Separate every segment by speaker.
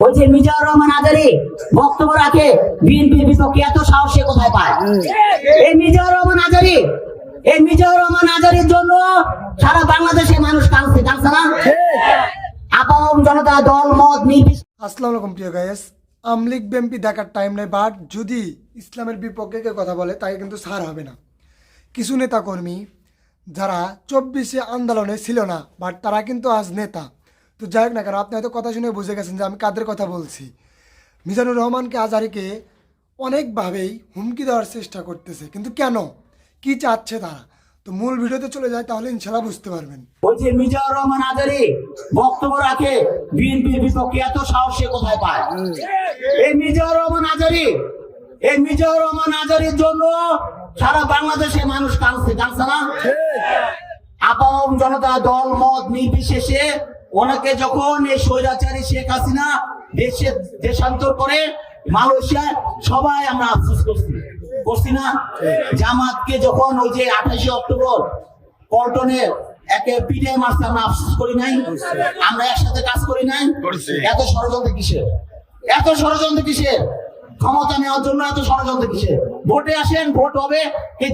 Speaker 1: ওই যে মিজানুর রহমান আজারি বক্তব্য রাখে বিএনপির বিপক্ষে, এত সাহস সে কোথায় পায়? এই মিজানুর রহমান আজারির জন্য সারা বাংলাদেশের মানুষ কাঁদছে না? আপামর জনতা দল মত নির্বিশেষে।
Speaker 2: আসসালামু আলাইকুম প্রিয় গাইস, আওয়ামী লীগ বিএনপি দেখার টাইম নাই, বাট যদি ইসলামের বিপক্ষে কেউ কথা বলে তাকে কিন্তু ছাড় হবে না। কিছু নেতাকর্মী যারা 24শে আন্দোলনে ছিল না, বাট তারা কিন্তু আজ নেতা। তো যাই হোক না কেন, আপনি হয়তো কথা শুনে বুঝে গেছেন যে আমি কাদের কথা বলছি। মিজানুর রহমানকে আজারিকে অনেকভাবেই হুমকি দেওয়ার চেষ্টা করতেছে, কিন্তু কেন, কি চাচ্ছে তারা? তো মূল ভিডিওতে চলে যায়, তাহলে ইনশাল্লাহ বুঝতে পারবেন।
Speaker 1: ওই যে মিজানুর রহমান আজারি বক্তব্য রাখে বিএনপির বিপক্ষে, এত সাহস সে কোথায় পায়? এই মিজানুর রহমান আজারির জন্য সারা বাংলাদেশের মানুষ কাঁদছে না? আপামর জনতা দল মত নির্বিশেষে ওনাকে যখন এই স্বৈরাচারী শেখ হাসিনা দেশান্তর করে মালয়েশিয়া, সবাই আমরা আফসোস করছি না? জামাতকে যখন ওই যে 28শে অক্টোবর পল্টনে একে পিঠে মারছে, আমরা আফসোস করি নাই? আমরা একসাথে কাজ করি নাই? এত ষড়যন্ত্র কিসের? ক্ষমতা নেওয়ার জন্য এত ষড়যন্ত্র কিসের? ভোটে আসেন, ভোট হবে,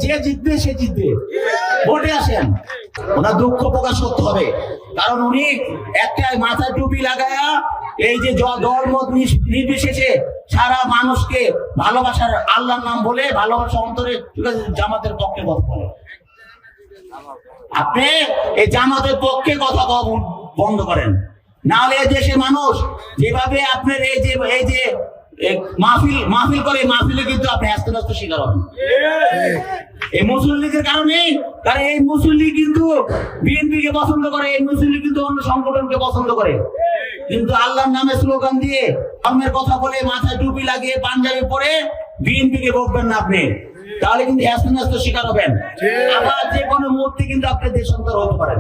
Speaker 1: যে জিতবে সে জিতবে। ভোটে আসেন, ওনার দুঃখ প্রকাশ করতে হবে, কারণ উনি একটা মাথায় টুপি লাগায়া এই যে দল মত নির্বিশেষে সারা মানুষকে ভালোবাসার আল্লাহর নাম বলে ভালোবাসা অন্তরে জামাতের পক্ষে কথা বলে। আপনি এই জামাতের পক্ষে কথা বন্ধ করেন, নাহলে এই দেশের মানুষ যেভাবে আপনার এই যে মাহফিল করে, মাহফিলে কিন্তু আপনি আস্তে আস্তে শিকার হবেন এই মুসলিম লীগের কারণে। কারণ এই মুসলিম লীগ কিন্তু বিএনপিকে পছন্দ করে, এই মুসলিম লীগ কিন্তু অন্য সংগঠনকে পছন্দ করে, কিন্তু আল্লাহর নামে স্লোগান দিয়ে ধর্মের কথা বলে মাথায় টুপি লাগিয়ে পাঞ্জাবি পরে বিএনপিকে বলবেন না আপনি, তাহলে কিন্তু আস্তে আস্তে শিকার হবেন। আবার যে কোনো মুহূর্তে কিন্তু আপনি দেশান্তর হতে পারেন।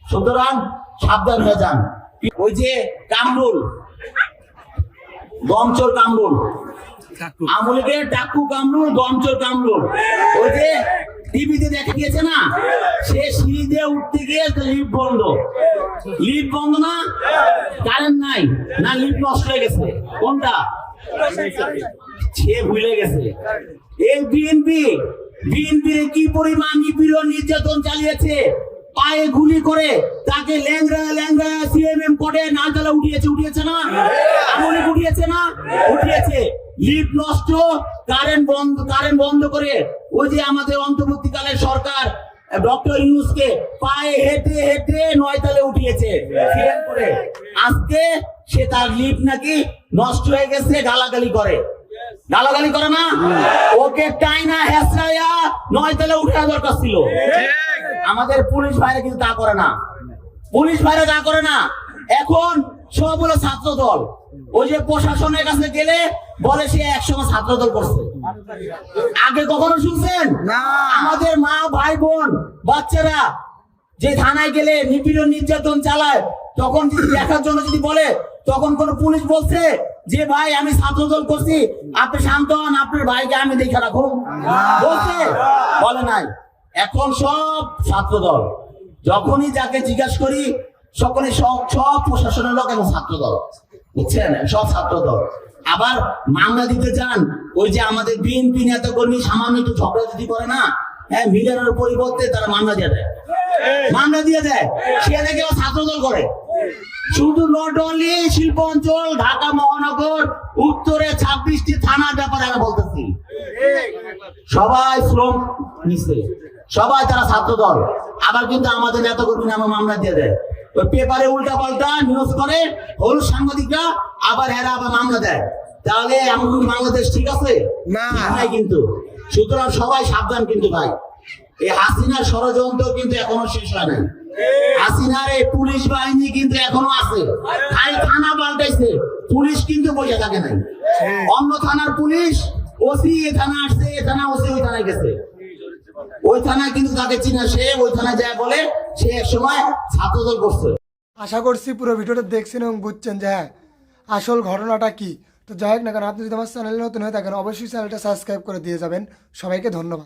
Speaker 1: সুতরাং সাবধান হয়ে যান। ওই যে কামরুল, দমচোর কামরুল, আমলিকে টাকু কামরুল, দমচোর কামরুল, ওই যে টিভিতে দেখা গিয়েছে না, সে সিঁড়ি দিয়ে উঠতে গিয়ে লিফট বন্ধ না, কারেন্ট নাই না, লিফট নষ্ট হয়ে গেছে, কোনটা সে ভুলে গেছে। এই বিএনপির কি পরিমাণ নিপীড়ন নির্যাতন চালিয়েছে, পায়ে গুলি করে তাকে ল্যাংড়া সিএমএম কোডে নালতলা উঠিয়েছে না? আমলি উঠিয়েছে। লিফট নষ্ট, কারেন্ট বন্ধ করে ওই যে আমাদের অন্তর্বর্তীকালের সরকার ডক্টর ইউনূসকে পায়ে হেঁটে 9 তলে উঠিয়েছে সিএম করে। আজকে সে তার লিফট নাকি নষ্ট হয়ে গেছে, গালাগালি করে না? ওকে টাইনা হেসরাইয়া 9 তলে উঠা দরকার ছিল। আমাদের পুলিশ ভাইরা কিন্তু তা করে না। এখন সব হলো ছাত্র দল। ওই যে প্রশাসনের কাছে গেলে বলে সে একসময় ছাত্র দল করছে। আগে কখনো শুনছেন? আমাদের মা ভাই বোন বাচ্চারা যে থানায় গেলে নিপীড়ন নির্যাতন চালায়, তখন যদি দেখার জন্য যদি বলে, তখন কোন পুলিশ বলছে যে ভাই আমি ছাত্র দল করছি, আপনি শান্ত হন, আপনার ভাইকে আমি দেখে রাখুন, বলে নাই। এখন সব ছাত্র দল। যখনই যাকে জিজ্ঞাসা করি সকলে সব প্রশাসনের লোক এবং ছাত্র দল, বুঝছেন? সব ছাত্র দল। আবার মামলা দিতে চান, ওই যে আমাদের বিএনপি নেতা কর্মী সামান্য একটু ঝগড়া যদি করে না, হ্যাঁ, মিলানোর পরিবর্তে তারা মামলা দিয়ে দেয়, সে দেখে ছাত্র দল করে। শুধু নট অনলি শিল্প অঞ্চল, ঢাকা মহানগর উত্তরে 26টি থানার ব্যাপারে আমি বলতেছি, সবাই শ্রম নিচ্ছে, সবাই তারা ছাত্র দল। আবার কিন্তু আমাদের নেতা কর্মী নামে মামলা দিয়ে দেয়, ওই পেপারে উল্টা পাল্টা নিউজ করে হলুদ সাংবাদিকরা, আবার এরা আবার মামলা দেয়। তাহলে এমন বাংলাদেশ ঠিক আছে না? কিন্তু সুতরাং সবাই সাবধান কিন্তু ভাই, এই হাসিনার ষড়যন্ত্র কিন্তু এখনো শেষ হয় নাই। হাসিনার এই পুলিশ বাহিনী কিন্তু এখনো আছে, খালি থানা পাল্টাইছে, পুলিশ কিন্তু বসে থাকে নাই। অন্য থানার পুলিশ ওসি এ থানা আসছে, এ থানা ওসি ওই থানায় গেছে, ওই থানায় কিন্তু তাকে চিনা, সে ওই থানায় যায় বলে সে এক সময় ছাত্রদল করছে।
Speaker 2: আশা করছি পুরো ভিডিওটা দেখছেন এবং বুঝছেন যে হ্যাঁ আসল ঘটনাটা কি। তো যাই হোক না কেন, আপনি যদি আমার চ্যানেলে নতুন হয়ে থাকেন অবশ্যই চ্যানেলটা সাবস্ক্রাইব করে দিয়ে যাবেন। সবাইকে ধন্যবাদ।